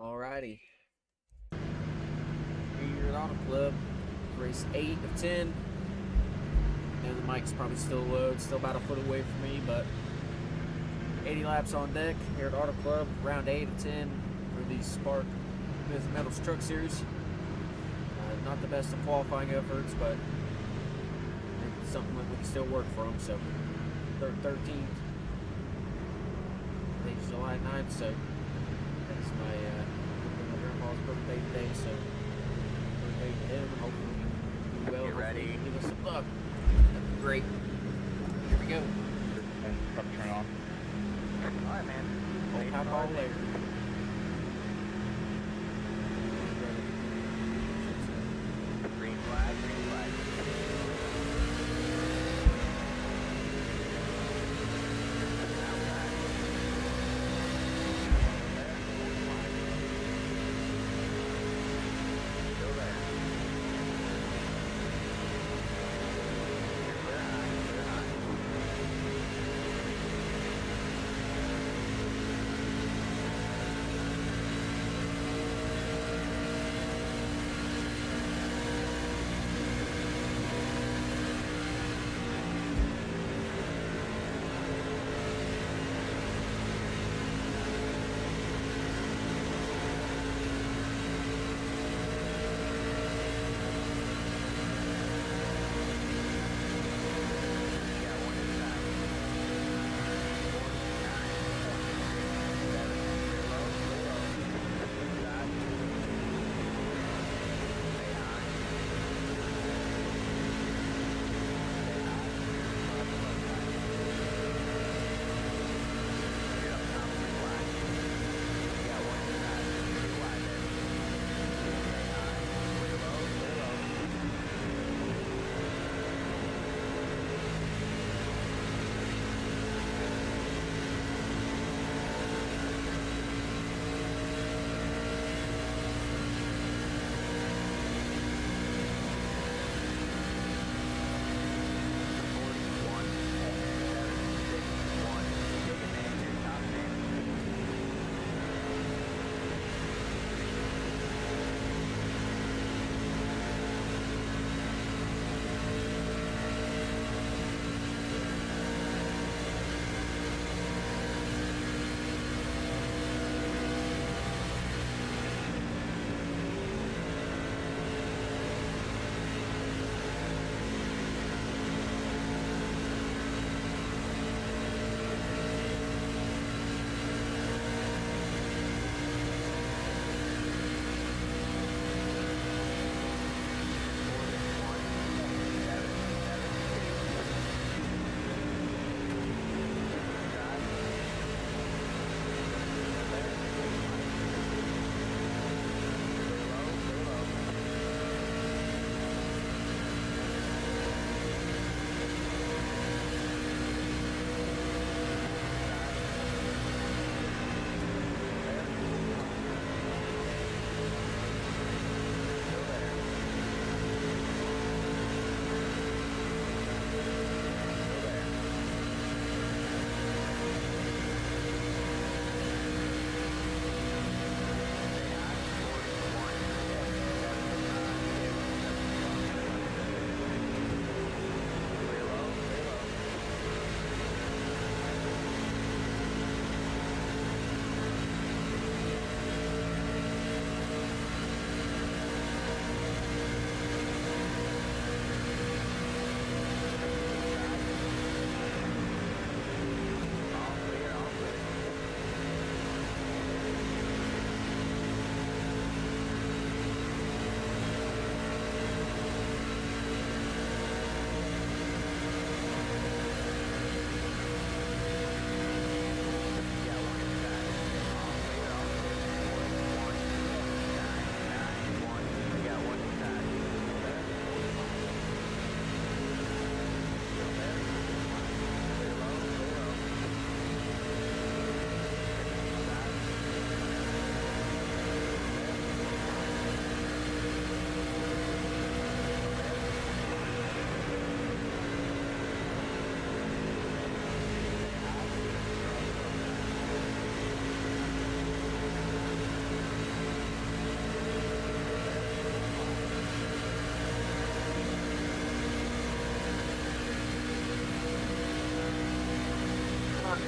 Alrighty. Here at Auto Club, race 8 of 10. And the mic's probably still low, it's still about a foot away from me, but 80 laps on deck here at Auto Club, round 8 of 10 for the Spark Mythic Metals Truck Series. Not the best of qualifying efforts, but it's something that we can still work from. So, 13th, today's July 9th, so that's my grandpa's birthday today, so birthday to him. Hopefully we do well. Get ready. Give us some luck. That'd be great. Here we go. And truck turn on. Alright, man. Old hot ball later. Green flag, green flag. Still there. Clear high, clear high.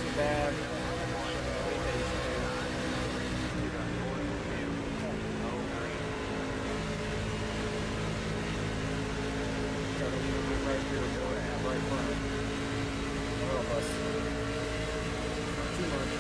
too bad. Be patient here. Try to leave him right here, boy. Right front. All of us. Not too much.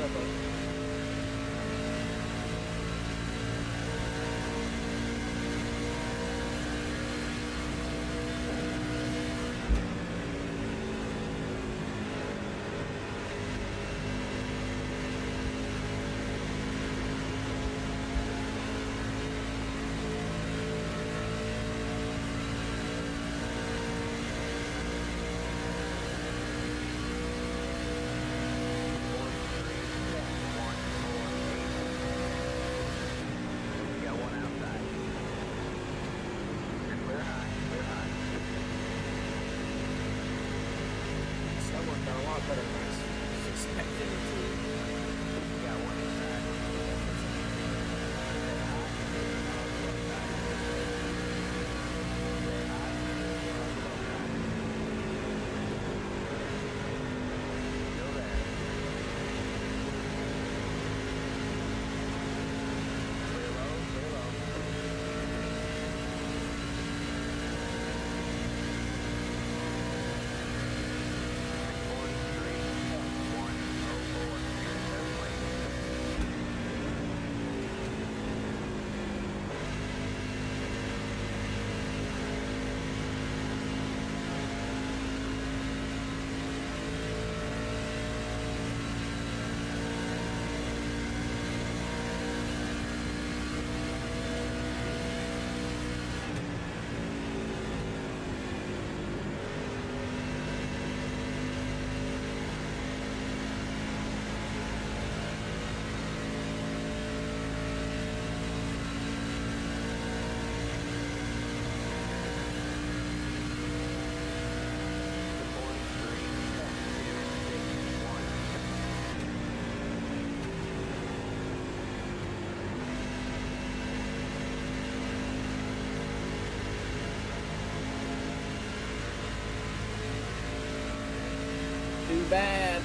up, bud? That worked out a lot better than I expected it to. Too bad.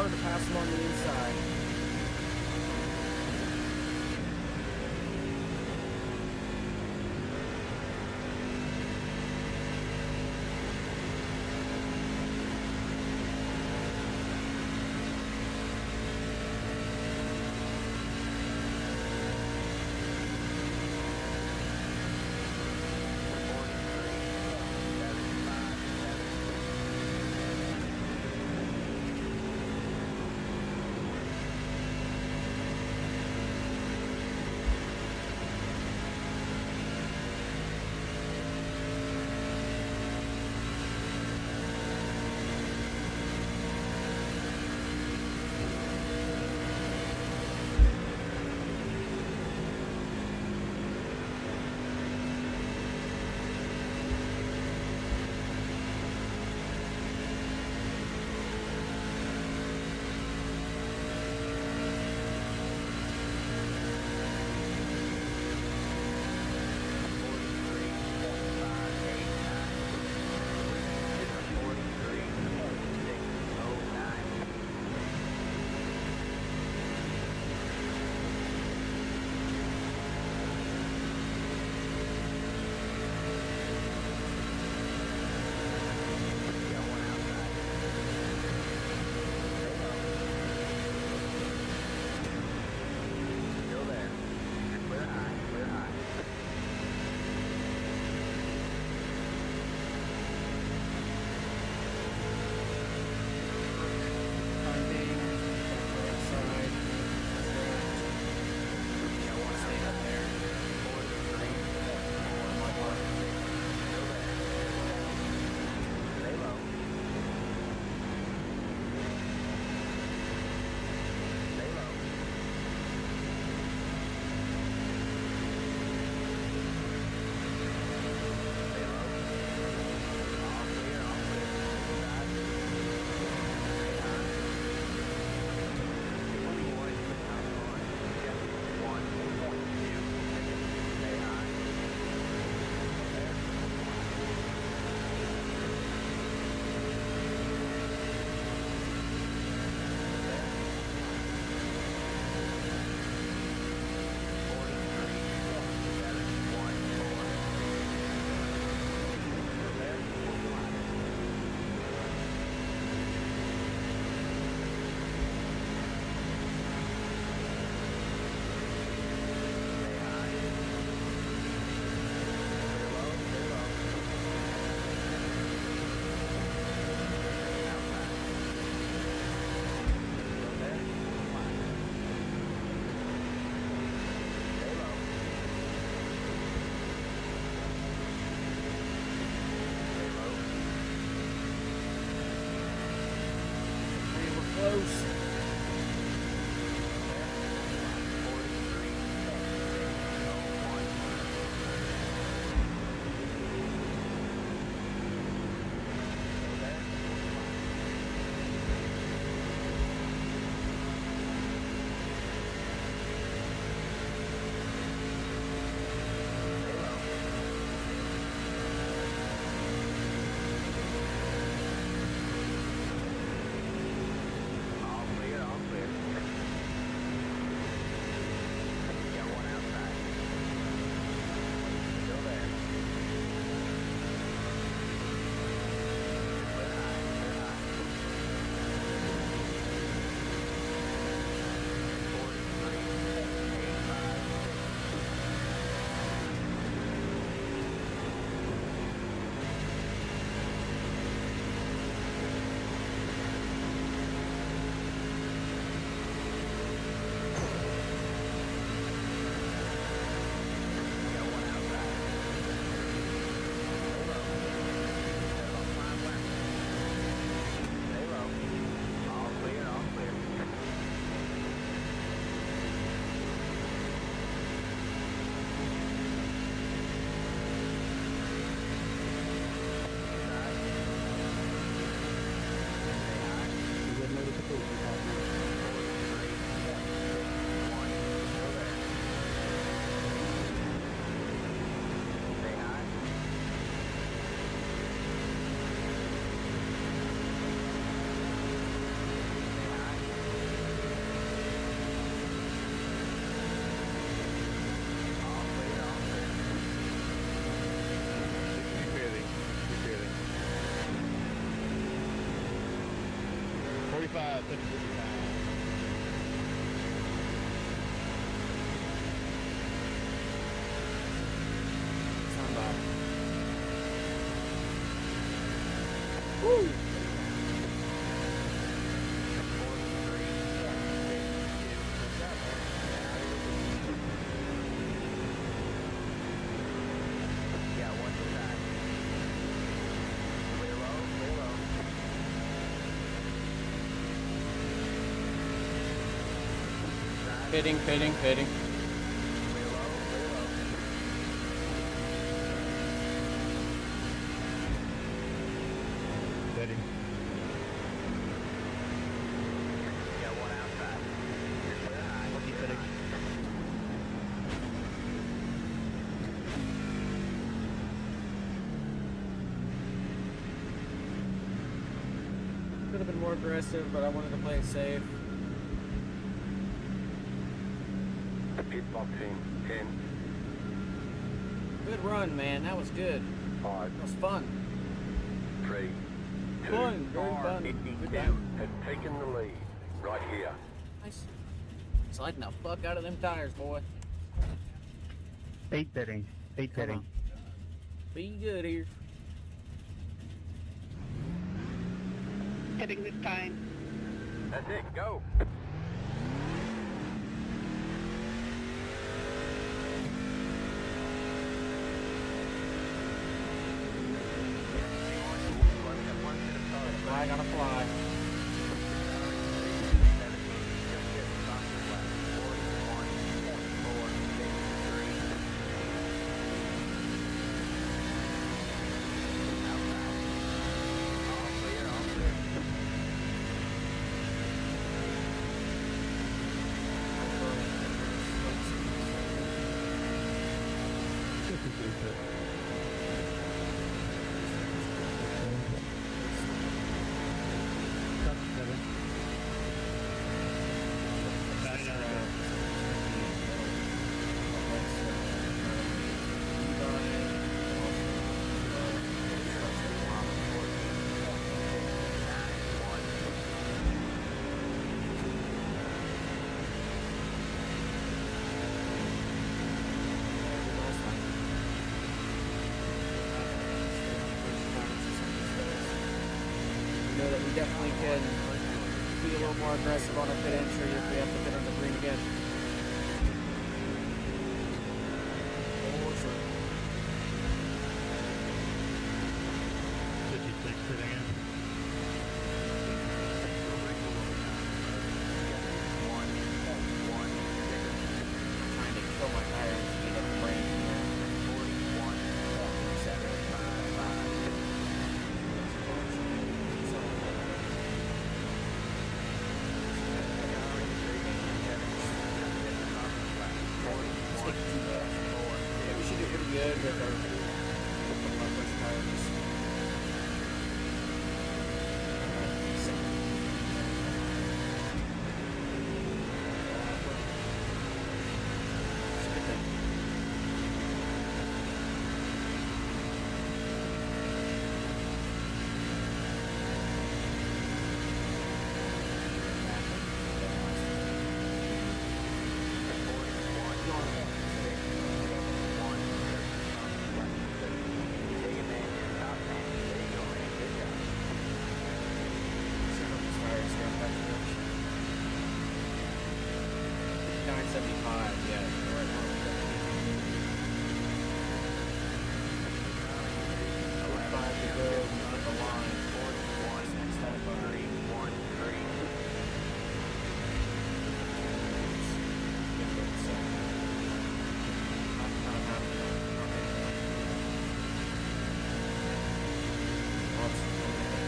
harder to pass along the inside. Sound about. Woo! Pitting. Steady. Lucky pitting. Could have been more aggressive, but I wanted to play it safe. Pit box in 10, Good run, man. That was good. 5, That was fun. 3, 2, Fun, very fun. Good time. has taken the lead right here. Nice. Sliding the fuck out of them tires, boy. 8 pitting. 8 Come pitting. on. Be good here. Hitting this time. That's it, go. I gotta fly. We definitely can be a little more aggressive on a pit entry if we have to pit on the green again. For sure. 56 pitting in. Trying to kill my tires to get up the brain here. 41. Yeah, we should do pretty good with our first tires.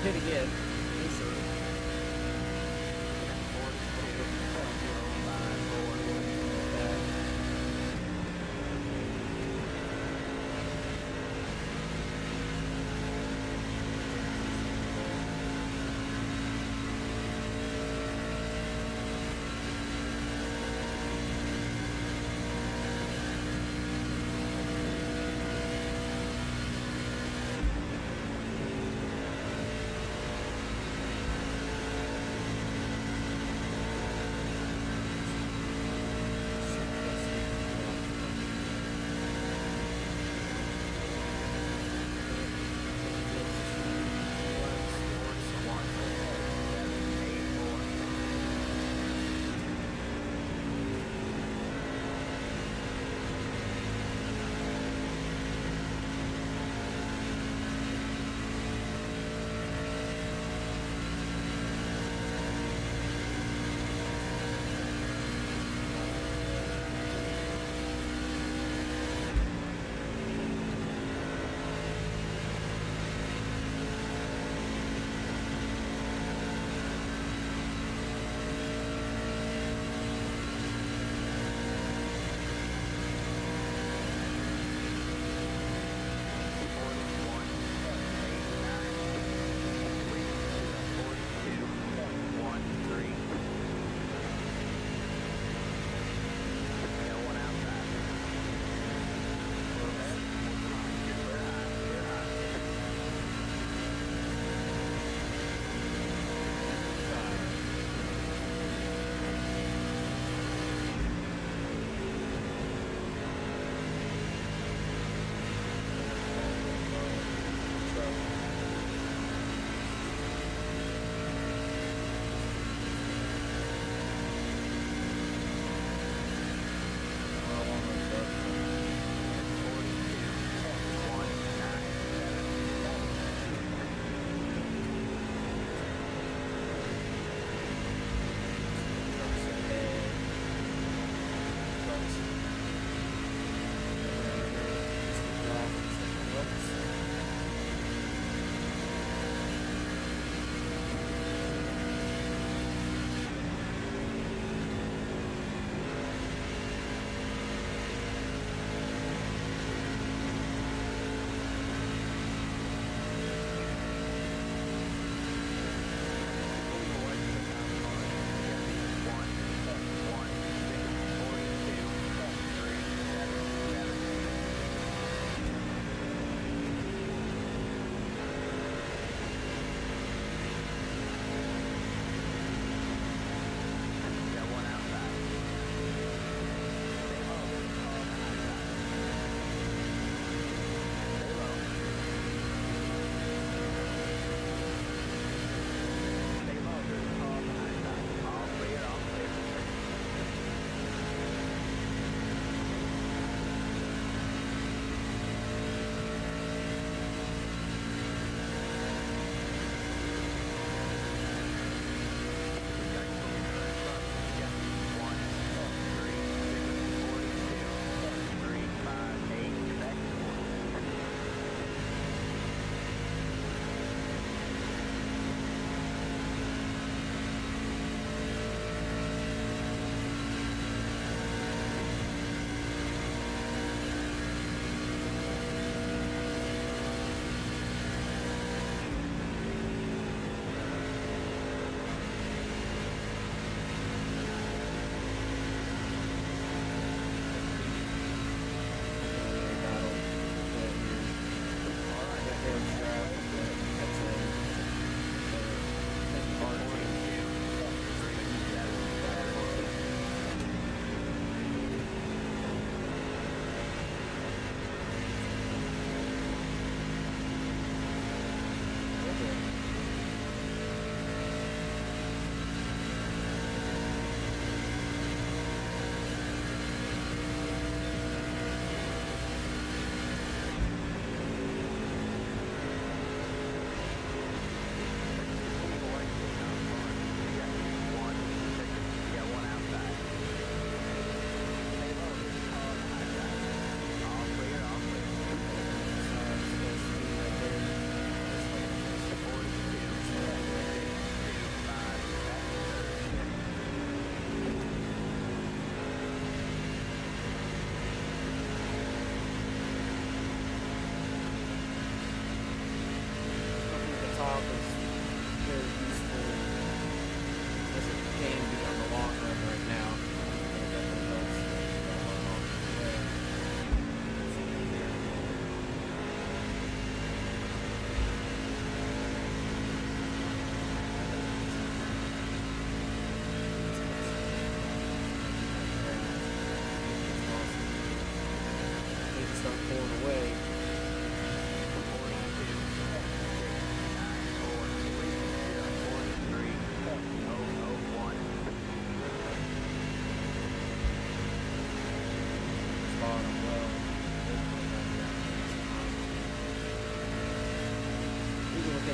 Hit again. For sure.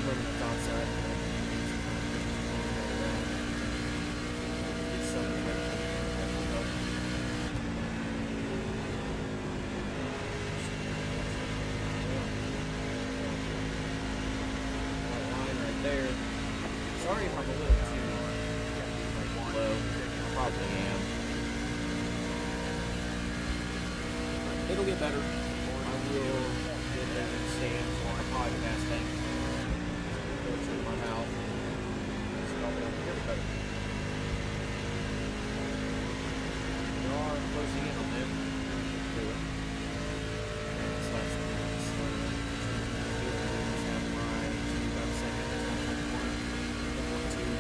him over the top side. Get some of it. Line right there. Sorry if I'm a little too low. I probably am. It'll get better. I will get there and stand on a podcast thing. Go to my mouth. So I'll be able to get better. We are closing in on them. Do it. Slash minutes. Have my 2 seconds. 1.2.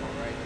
All right.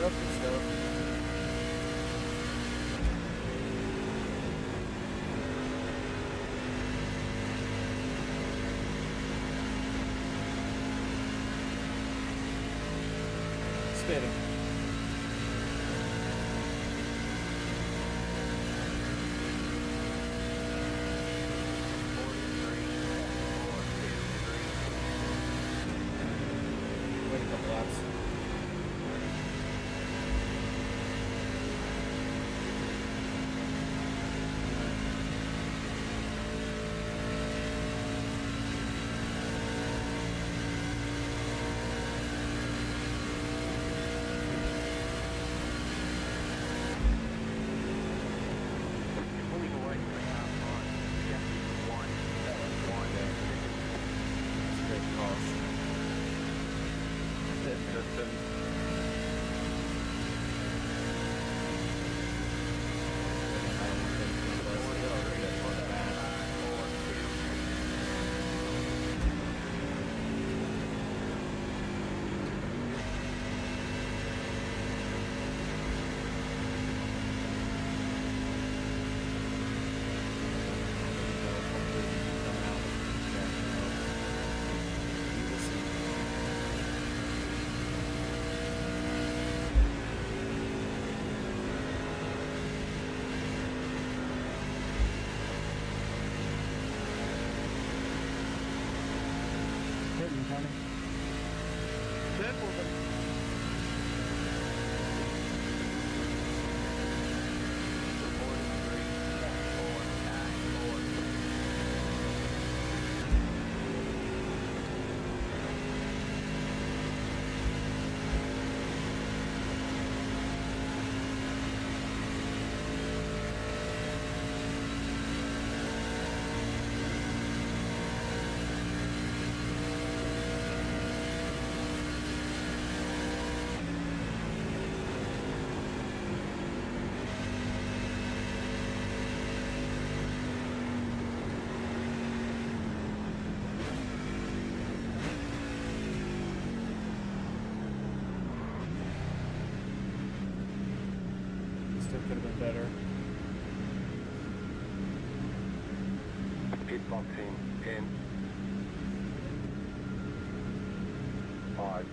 Stuff, good stuff. Spitting. Wait a couple laps. Pulling away from the car line. Chassis 1, 1. It's a great cost. Still could have been better. Pit box in 10, 5,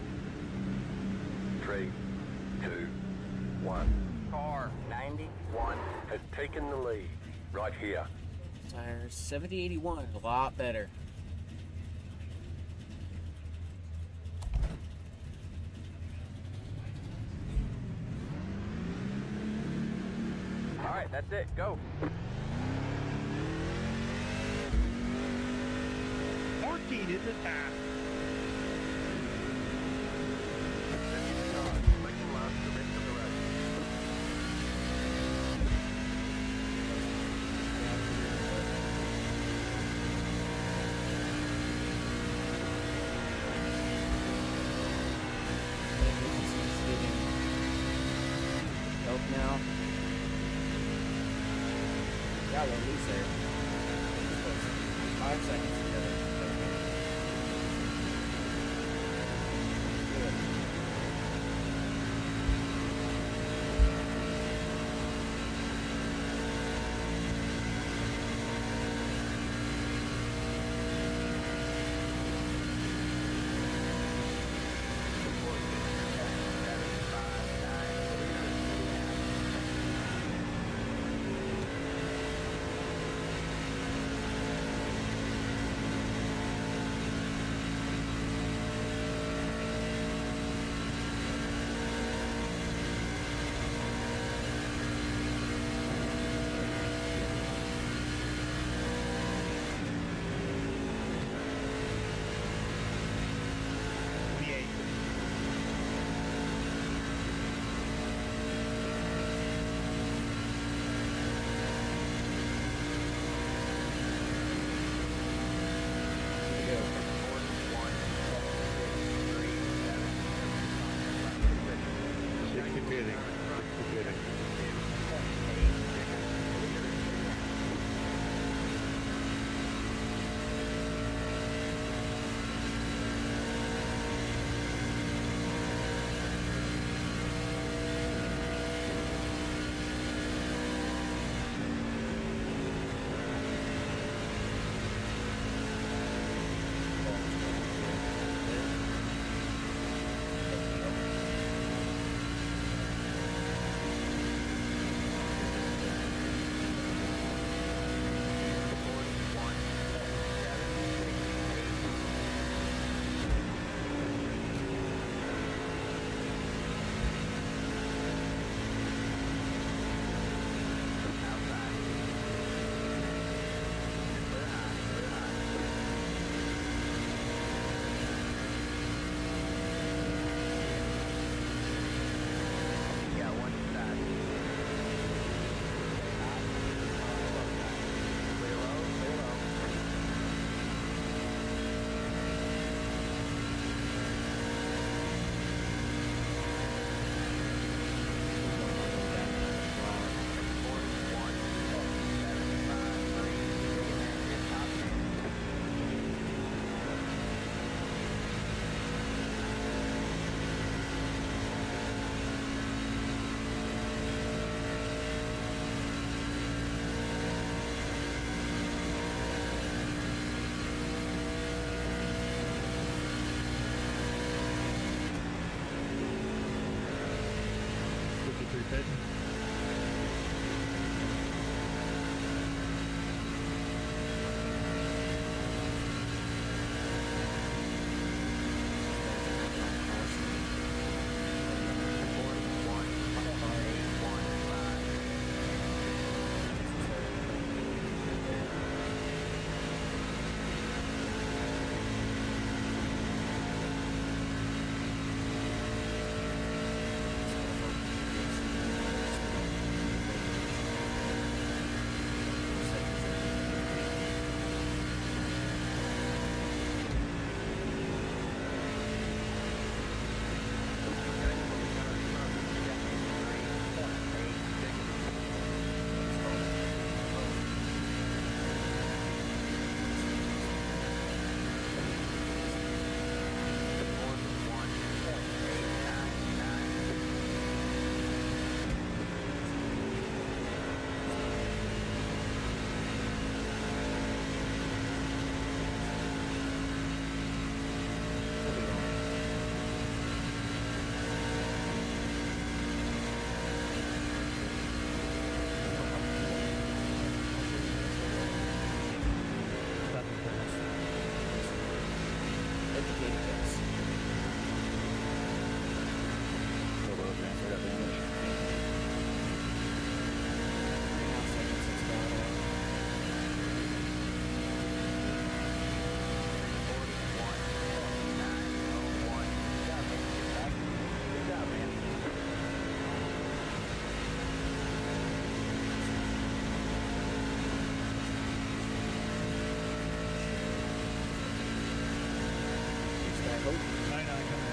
3, 2, 1. Car 91 has taken the lead right here. Tires 7081, a lot better. All right, that's it. Go. 14 is the time. Making last the rest of the race. Help now. Got one loose there. 5 seconds together. Good. educated guess. Turbo transfer got damage. 3.5 seconds, that's about it. 41.901. Good job, man. Get back. Good job, man. Thanks, back hope. 99 coming in.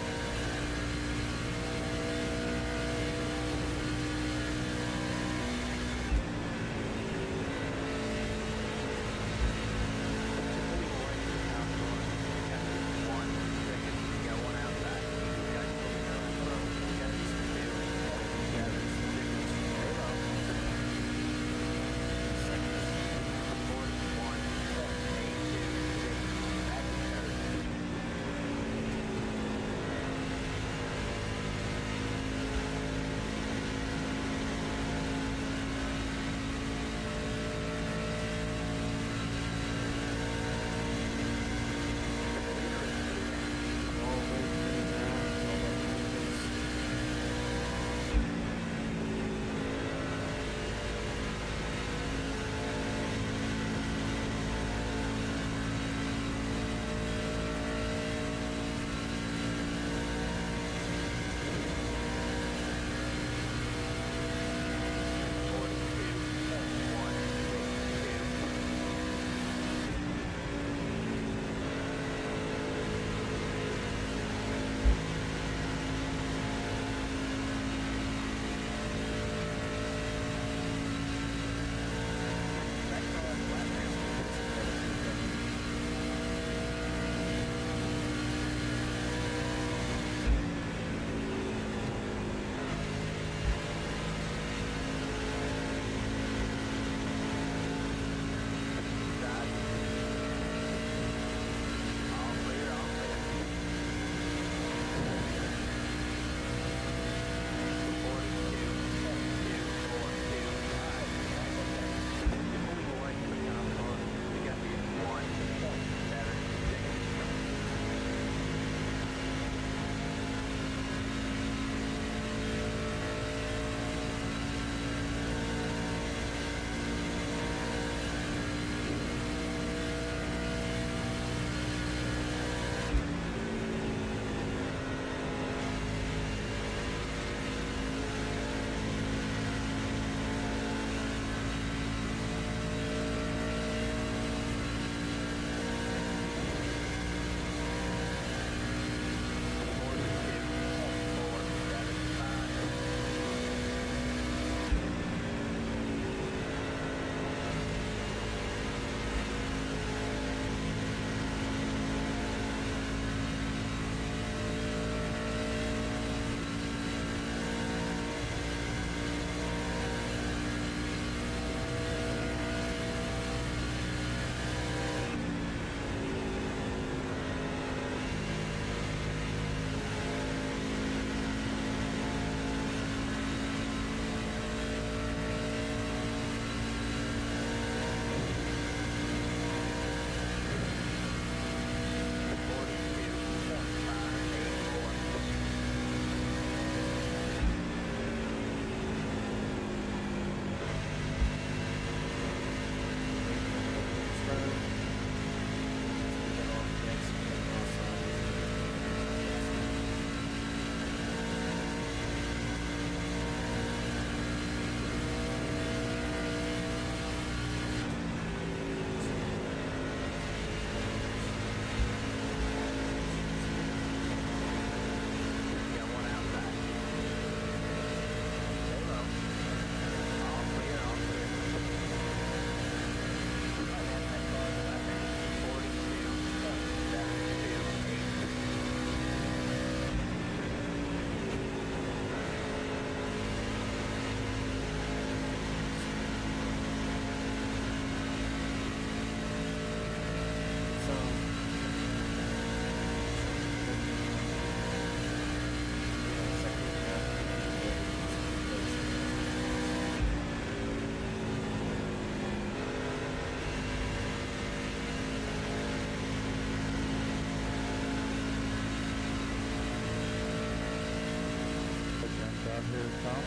Here's Tom.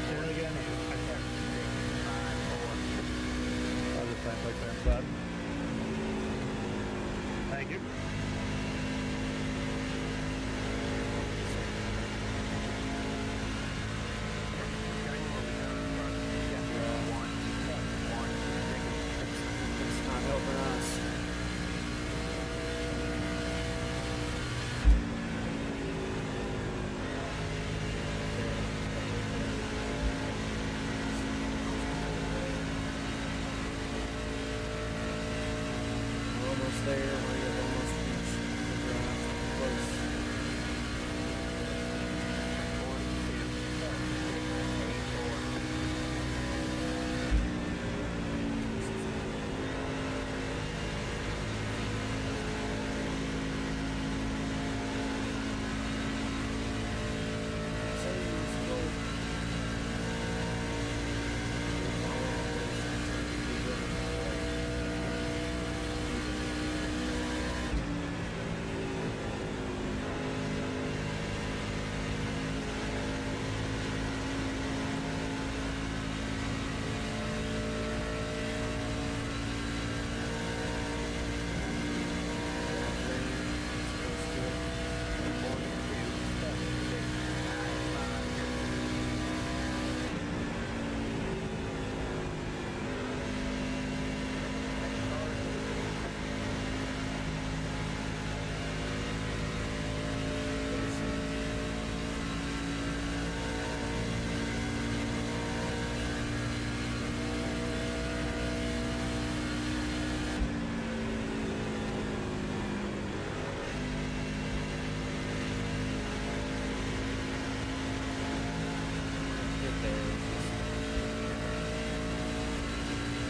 Say it again. I can't. I'll just sign like that inside. Thank you. It's not helping us. We're almost there. We're almost reached the ground. Close.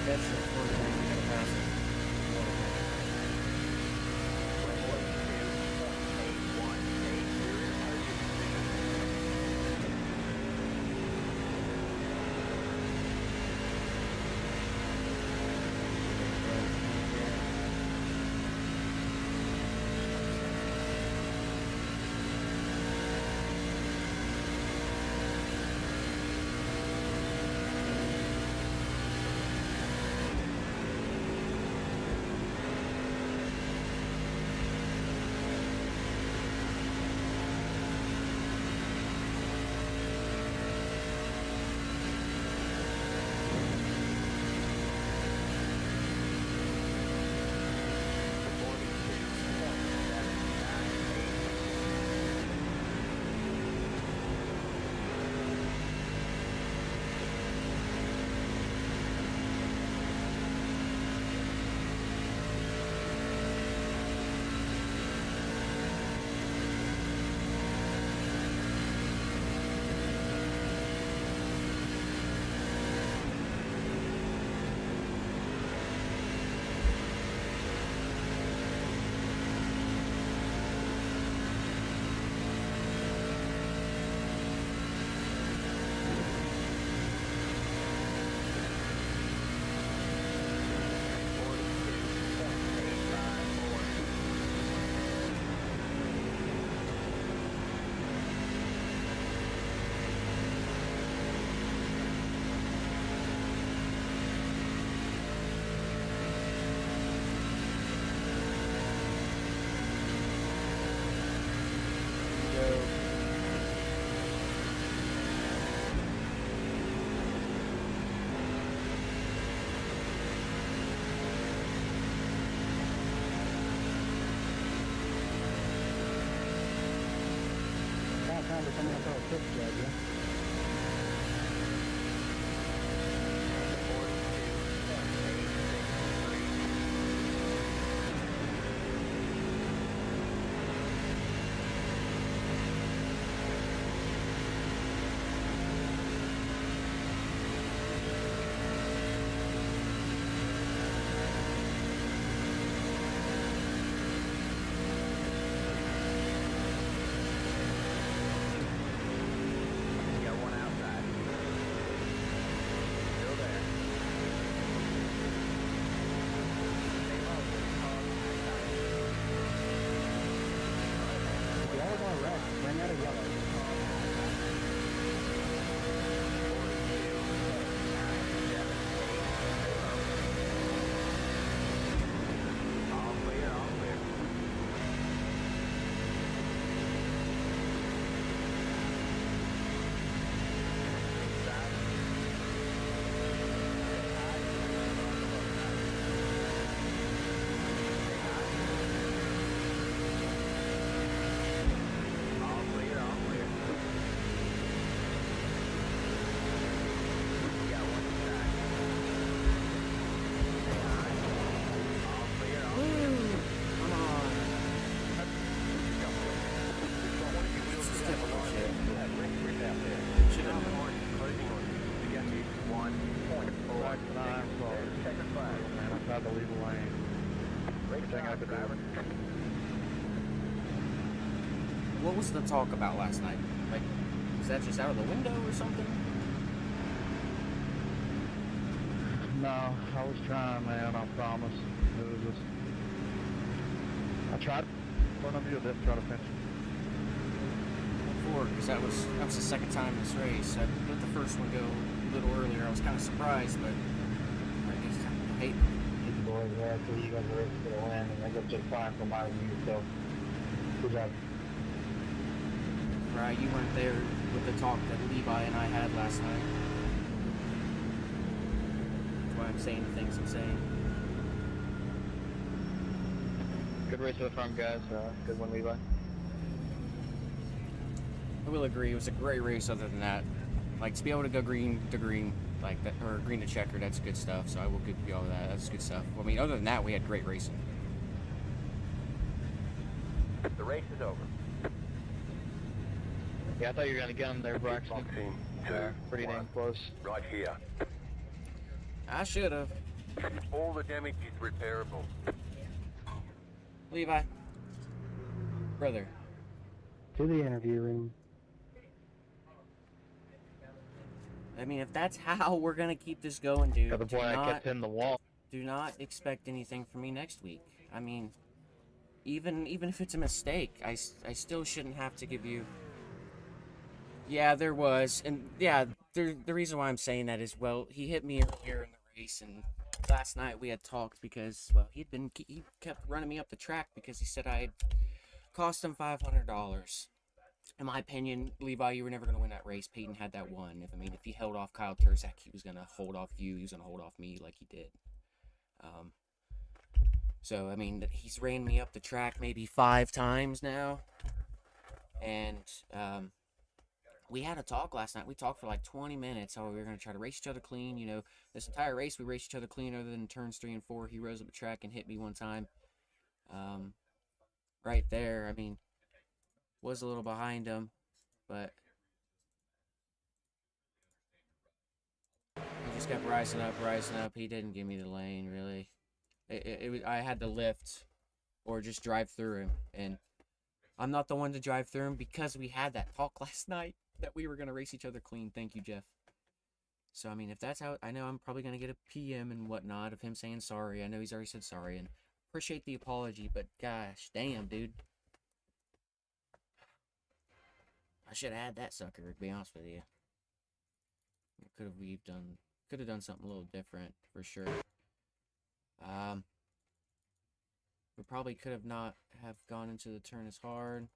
That's the one that I'm going to pass it. Bring out a yellow. All clear, all clear. All clear, all clear. We got one inside. All clear, all clear. Come on. This is typical shit. Should have known. Closing on objective 1.4. Back to 9 cars. Checker flag. Man, I tried to leave a lane. Everything I could do. What was the talk about last night? Like, is that just out of the window or something? No, I was trying, man, I promise. It was just... I tried. One of you didn't try to finish. Because that was the second time in this race. I let the first one go a little earlier. I was kind of surprised, but I just hate These boys are after you guys are ready for the win, and I got just fine for my view, so good job. right. You weren't there with the talk that Levi and I had last night. That's why I'm saying the things I'm saying. Good race to the front, guys. Good one, Levi. I will agree. It was a great race. Other than that, like to be able to go green to green like that, or green to checker, that's good stuff. So I will give you all that. That's good stuff. I mean, other than that, we had great racing. The race is over. Yeah, I thought you were going to get him there, Braxton. Boxing Pretty damn close. Right here. I should have. All the damage is repairable. Levi, brother. To the interview room. I mean, if that's how we're gonna keep this going, dude, Got the boy I kept in the wall. do not expect anything from me next week. I mean, even if it's a mistake, I still shouldn't have to give you. Yeah, there was, and yeah, the reason why I'm saying that is, well, he hit me earlier in the race, and last night we had talked because, well, he kept running me up the track because he said I had cost him $500. In my opinion, Levi, you were never going to win that race. Peyton had that one. If he held off Kyle Turzak, he was going to hold off you. He was going to hold off me like he did. So, I mean, he's ran me up the track maybe 5 times now. And we had a talk last night. We talked for like 20 minutes how we were going to try to race each other clean. You know, this entire race we raced each other clean other than turns 3 and 4. He rose up the track and hit me one time. Right there, I mean, was a little behind him, but he just kept rising up. He didn't give me the lane, really. I had to lift or just drive through him, and I'm not the one to drive through him because we had that talk last night that we were going to race each other clean. Thank you, Jeff. So, I mean, if that's how, I know I'm probably going to get a PM and whatnot of him saying sorry. I know he's already said sorry, and appreciate the apology, but gosh, damn, dude. I should have had that sucker, to be honest with you. Could have done something a little different, for sure. We probably could have not have gone into the turn as hard.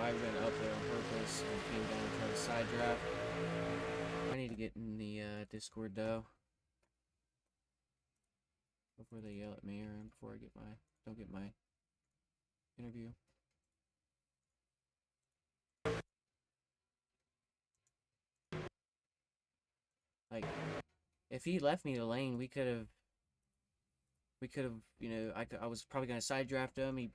I went up there on purpose and came down and tried to side draft. I need to get in the Discord though before they yell at me or before I don't get my interview. Like, if he left me the lane, we could have, you know, I was probably gonna side draft him. He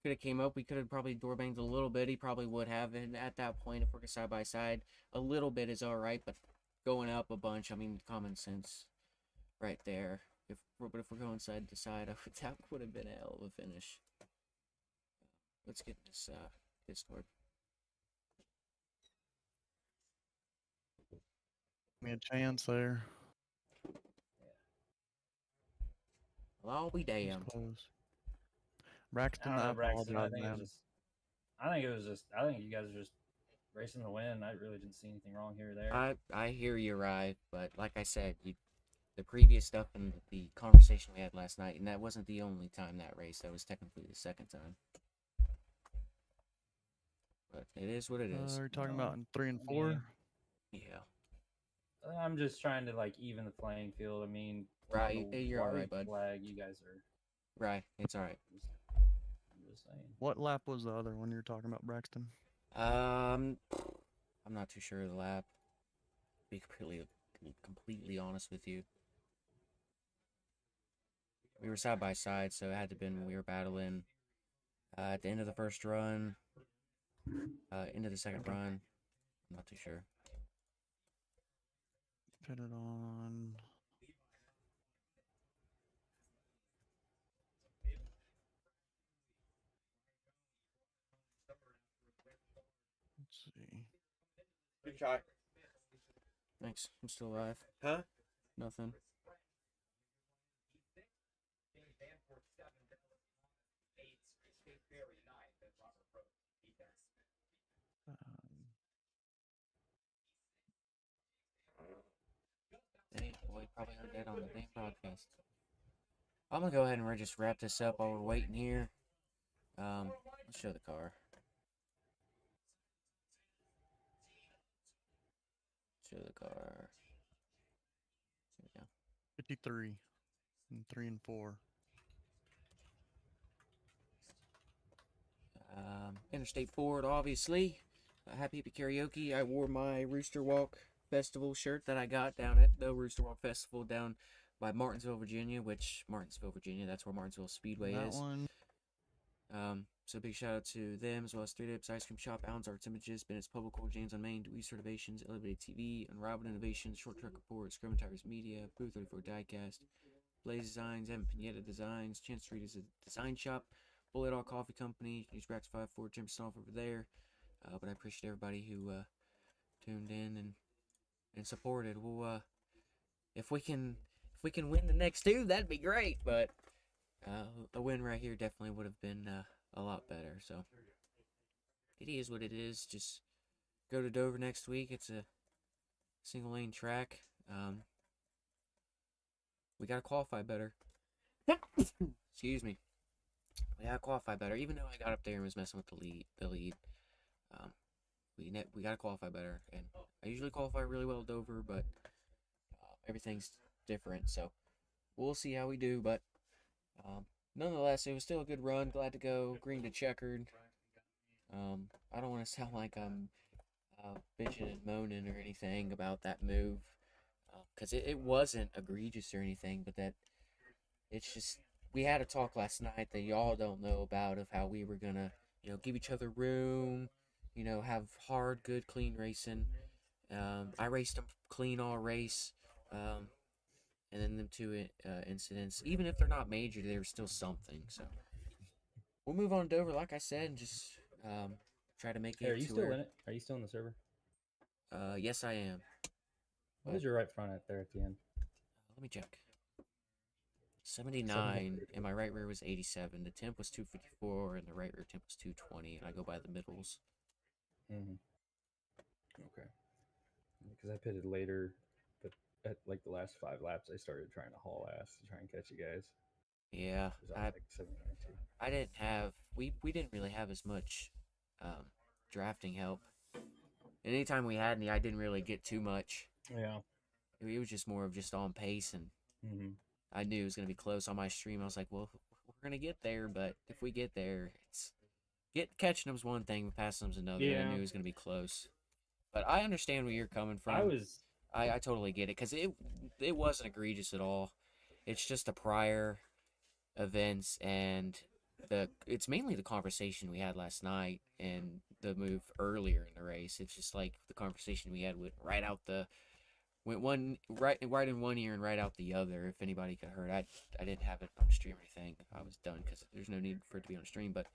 could have came up. We could have probably door banged a little bit. He probably would have. And at that point, if we're side by side, a little bit is all right. But going up a bunch, I mean, common sense, right there. But if we're going side to side, that would have been a hell of a finish. Let's get this Discord. me a chance there. Well, I'll be It was damned. close. I Braxton, don't I know, Braxton. apologize, man. I think you guys are just racing to win. I really didn't see anything wrong here or there. I hear you, right, but like I said, the previous stuff and the conversation we had last night, and that wasn't the only time that race. That was technically the second time. But it is what it is. You're talking Well, about in 3 and I 4? mean, Yeah. I'm just trying to like even the playing field. I mean, Right, on the you're all white right, bud. flag, you guys are. Right, it's all right. I'm just saying. What lap was the other one you're talking about, Braxton? I'm not too sure of the lap. To be completely honest with you. We were side by side, so it had to have been when we were battling at the end of the first run, into the second run. I'm not too sure. Pitted on. Let's see. Good shot. Thanks. I'm still alive. Huh? Nothing. Dang, boy, probably heard that on the damn podcast. I'm gonna go ahead and just wrap this up while we're waiting here. Let's show the car. Show the car. Here we go. 53 in 3 and 4. Interstate Ford, obviously. Happy Hippie Karaoke. I wore my Rooster Walk Festival shirt that I got down at the Rooster Walk Festival down by Martinsville, Virginia, that's where Martinsville Speedway That is. one. So big shout out to them, as well as 3 Dips, Ice Cream Shop, Allen's Arts Images, Bennett's Public Core, James on Main, Dewey's Innovations, Elevated TV, Unrivaled Innovations, Short Track Report, Scrum Tires Media, Booth 34 Diecast, Blaze Designs, Evan Pineta Designs, Chance Street is a design shop, Bullet All Coffee Company, use Brax 54, Jim off over there. But I appreciate everybody who tuned in and supported. We'll if we can win the next 2, that'd be great. But a win right here definitely would have been a lot better. So it is what it is. Just go to Dover next week. It's a single lane track. We gotta qualify better. Excuse me. We gotta qualify better. Even though I got up there and was messing with the lead. We gotta qualify better, and I usually qualify really well at Dover, but everything's different. So we'll see how we do. But nonetheless, it was still a good run. Glad to go green to checkered. I don't want to sound like I'm bitching and moaning or anything about that move, because it wasn't egregious or anything, but that it's just we had a talk last night that y'all don't know about of how we were gonna give each other room, have hard, good, clean racing. I raced them clean all race, and then them 2 incidents, even if they're not major, they were still something. So we'll move on to Dover, like I said, and just try to make it. Hey, are you still in it? Are you still in the server? Yes, I am. What was your right front at there at the end? Let me check. 79, and my right rear was 87. The temp was 254, and the right rear temp was 220, and I go by the middles. Mm-hmm. Okay. Because I pitted later, but at like the last 5 laps, I started trying to haul ass to try and catch you guys. Yeah, I was like 79 too. I didn't have we didn't really have as much drafting help. And anytime we had any, I didn't really get too much. Yeah. It was just more of just on pace, and I knew it was gonna be close on my stream. I was like, well, we're gonna get there, but if we get there, catching them's one thing, passing them's another. Yeah. I knew it was gonna be close. But I understand where you're coming from. I totally get it, because it wasn't egregious at all. It's just the prior events, and it's mainly the conversation we had last night and the move earlier in the race. It's just like the conversation we had went right in one ear and right out the other. If anybody could heard, I didn't have it on stream or anything. I was done because there's no need for it to be on stream. But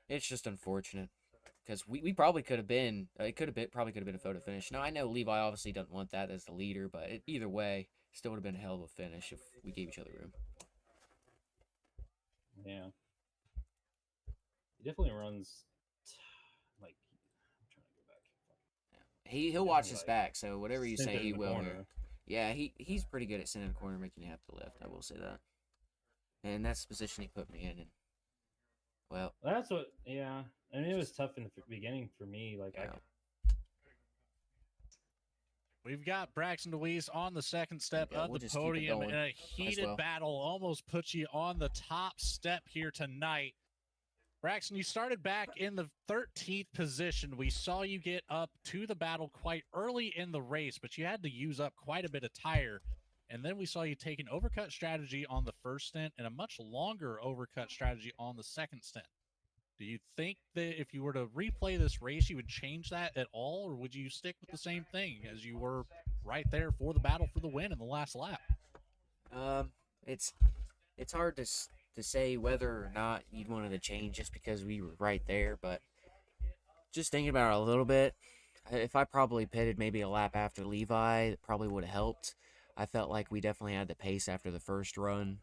it's just unfortunate. because we probably could have been, probably could have been a photo finish. Now, I know Levi obviously doesn't want that as the leader, but either way, still would have been a hell of a finish if we gave each other room. Yeah. He definitely runs like I'm trying to go back. He'll watch his back, so whatever you say, he will. Corner. Yeah, he's pretty good at sending a corner, making you have to lift. I will say that. And that's the position he put me in. And well, That's what. Yeah, I mean it was tough in the beginning for me. Like yeah. We've got Braxton DeWeese on the second step Okay, of we'll the just keep it podium going. in a Might as heated well. battle. Almost puts you on the top step here tonight. Braxton, you started back in the 13th position. We saw you get up to the battle quite early in the race, but you had to use up quite a bit of tire. And then we saw you take an overcut strategy on the first stint and a much longer overcut strategy on the second stint. Do you think that if you were to replay this race, you would change that at all, or would you stick with the same thing as you were right there for the battle for the win in the last lap? It's hard to say whether or not you'd wanted to change just because we were right there, but just thinking about it a little bit, if I probably pitted maybe a lap after Levi, it probably would have helped. I felt like we definitely had the pace after the first run.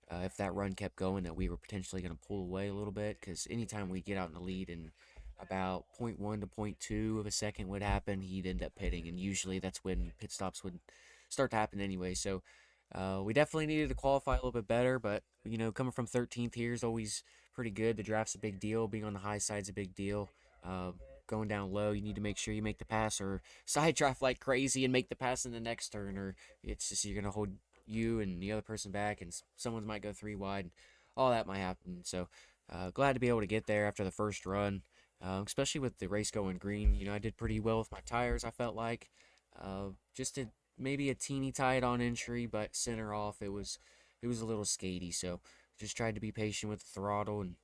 If that run kept going, that we were potentially going to pull away a little bit, because anytime we get out in the lead and about 0.1 to 0.2 of a second would happen, he'd end up pitting, and usually that's when pit stops would start to happen anyway. So we definitely needed to qualify a little bit better, but coming from 13th here is always pretty good. The draft's a big deal. Being on the high side's a big deal. Going down low, you need to make sure you make the pass, or side draft like crazy and make the pass in the next turn, or it's just you're gonna hold you and the other person back, and someone might go 3 wide. And all that might happen. So glad to be able to get there after the first run, especially with the race going green. I did pretty well with my tires. I felt like just maybe a teeny tight on entry, but center off it was a little skatey. So just tried to be patient with the throttle and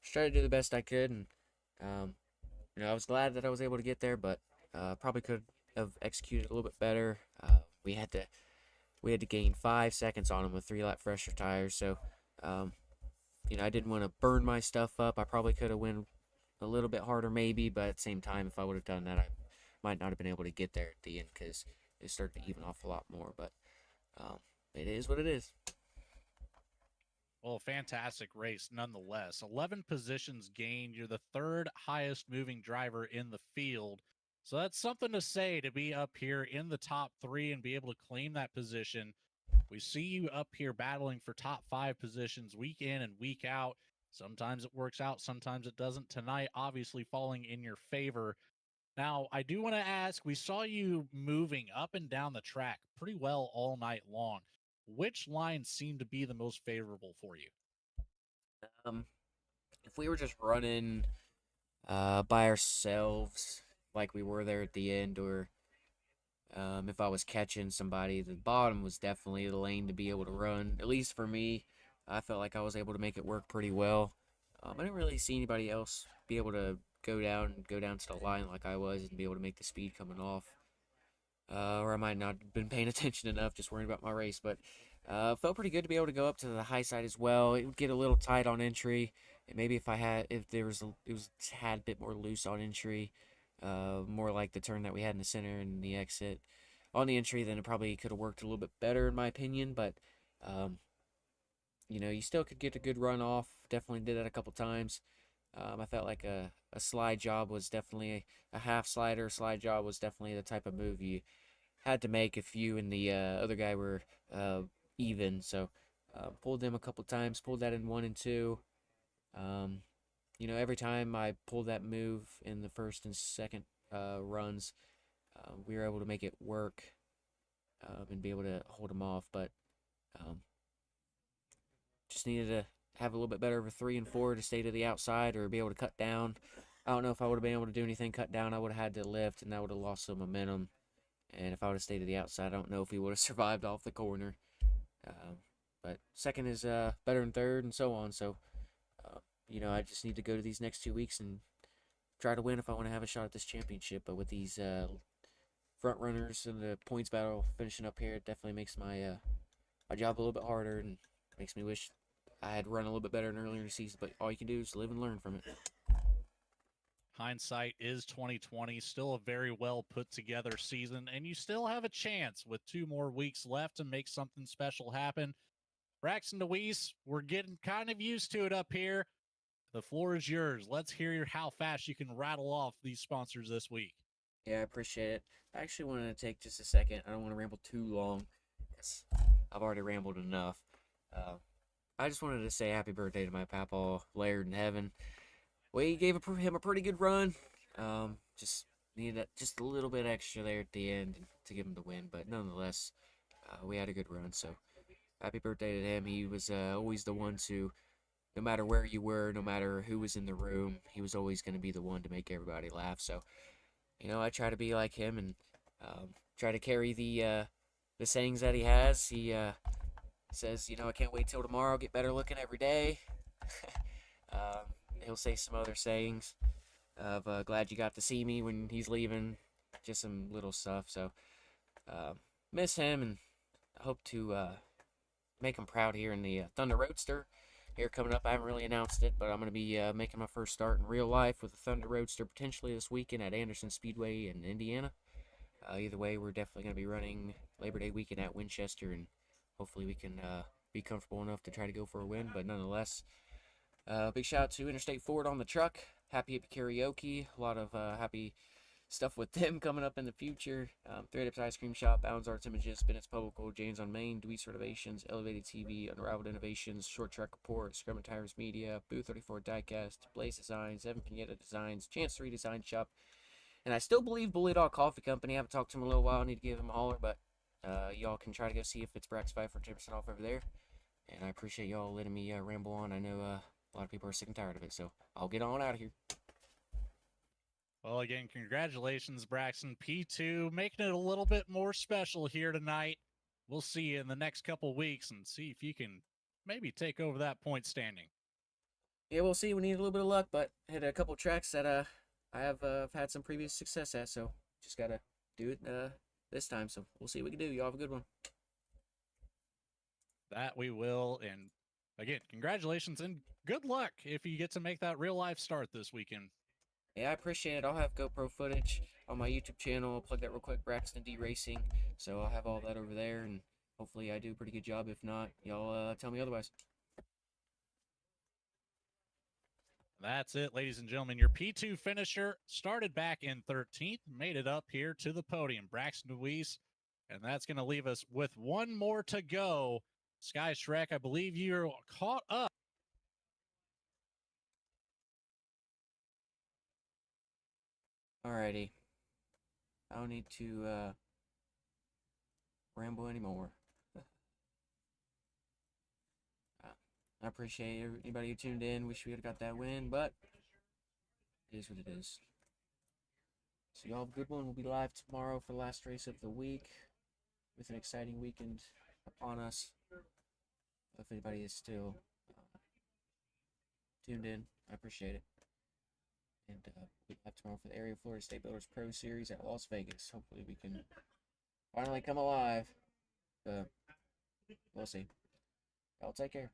just tried to do the best I could. And I was glad that I was able to get there, but probably could have executed a little bit better. We had to gain 5 seconds on him with 3-lap fresher tires. So I didn't want to burn my stuff up. I probably could have went a little bit harder maybe, but at the same time, if I would have done that, I might not have been able to get there at the end, because it started to even off a lot more. But it is what it is. Well, fantastic race nonetheless. 11 positions gained. You're the third highest moving driver in the field. So that's something to say, to be up here in the top 3 and be able to claim that position. We see you up here battling for top 5 positions week in and week out. Sometimes it works out, sometimes it doesn't. Tonight, obviously falling in your favor. Now, I do want to ask, we saw you moving up and down the track pretty well all night long. Which line seemed to be the most favorable for you? If we were just running by ourselves like we were there at the end, or if I was catching somebody, the bottom was definitely the lane to be able to run. At least for me, I felt like I was able to make it work pretty well. I didn't really see anybody else be able to go down to the line like I was and be able to make the speed coming off. Or I might not have been paying attention enough, just worrying about my race. But felt pretty good to be able to go up to the high side as well. It would get a little tight on entry. And maybe if it was had a bit more loose on entry, more like the turn that we had in the center and the exit on the entry, then it probably could have worked a little bit better in my opinion. But you still could get a good run off. Definitely did that a couple times. I felt like a slide job was definitely a half slider. Slide job was definitely the type of move you had to make if you and the other guy were even. So pulled them a couple times, pulled that in 1 and 2. Every time I pulled that move in the first and second runs, we were able to make it work and be able to hold them off. But just needed to have a little bit better of a 3 and 4 to stay to the outside or be able to cut down. I don't know if I would have been able to do anything cut down. I would have had to lift, and that would have lost some momentum. And if I would have stayed to the outside, I don't know if he would have survived off the corner. But second is better than third, and so on. So, I just need to go to these next 2 weeks and try to win if I want to have a shot at this championship. But with these front runners and the points battle finishing up here, it definitely makes my my job a little bit harder and makes me wish I had run a little bit better in earlier in the season. But all you can do is live and learn from it. hindsight is 2020. Still a very well put together season, and you still have a chance with 2 more weeks left to make something special happen. Braxton DeWeese, we're getting kind of used to it up here. The floor is yours. Let's hear how fast you can rattle off these sponsors this week. Yeah, I appreciate it. I actually wanted to take just a second. I don't want to ramble too long, because I've already rambled enough. I just wanted to say happy birthday to my papa, Laird in heaven. We gave him a pretty good run. Just needed just a little bit extra there at the end to give him the win, but nonetheless, we had a good run. So happy birthday to him. He was always the one to, no matter where you were, no matter who was in the room, he was always going to be the one to make everybody laugh. So, I try to be like him and try to carry the sayings that he has. He says, I can't wait till tomorrow, get better looking every day. He'll say some other sayings of glad you got to see me when he's leaving, just some little stuff. So miss him, and I hope to make him proud here in the Thunder Roadster. Here coming up, I haven't really announced it, but I'm going to be making my first start in real life with the Thunder Roadster potentially this weekend at Anderson Speedway in Indiana. Either way, we're definitely going to be running Labor Day weekend at Winchester, and hopefully we can be comfortable enough to try to go for a win. But nonetheless, big shout out to Interstate Ford on the truck. Happy Hippie Karaoke. A lot of happy stuff with them coming up in the future. 3 Dips Ice Cream Shop, Bounds Arts Images, Bennett's Publical, James on Main, Dweez Renovations, Elevated TV, Unrivaled Innovations, Short Track Report, Scrum Tires Media, Booth 34 Diecast, Blaze Designs, Evan Pineda Designs, Chance 3 Design Shop, and I still believe Bully Dog Coffee Company. I haven't talked to him in a little while. I need to give him a holler, but y'all can try to go see if it's Brax 5 for 10% off over there. And I appreciate y'all letting me ramble on. I know a lot of people are sick and tired of it, so I'll get on out of here. Well, again, congratulations, Braxton. P2 making it a little bit more special here tonight. We'll see you in the next couple weeks and see if you can maybe take over that point standing. Yeah, we'll see. We need a little bit of luck, but hit a couple tracks that I have had some previous success at, so just gotta do it this time. So we'll see what we can do. Y'all have a good one. That we will. And again, congratulations and good luck if you get to make that real life start this weekend. Yeah, I appreciate it. I'll have GoPro footage on my YouTube channel. I'll plug that real quick, Braxton D Racing. So I'll have all that over there, and hopefully I do a pretty good job. If not, y'all tell me otherwise. That's it, ladies and gentlemen. Your P2 finisher started back in 13th, made it up here to the podium, Braxton DeWeese. And that's going to leave us with one more to go. Sky Shrek, I believe you're caught up. Alrighty. I don't need to ramble anymore. I appreciate anybody who tuned in. Wish we had got that win, but it is what it is. So y'all have a good one. We'll be live tomorrow for the last race of the week with an exciting weekend upon us. If anybody is still tuned in, I appreciate it. And we'll be live tomorrow for the Area Florida State Builders Pro Series at Las Vegas. Hopefully we can finally come alive. But we'll see. Y'all take care.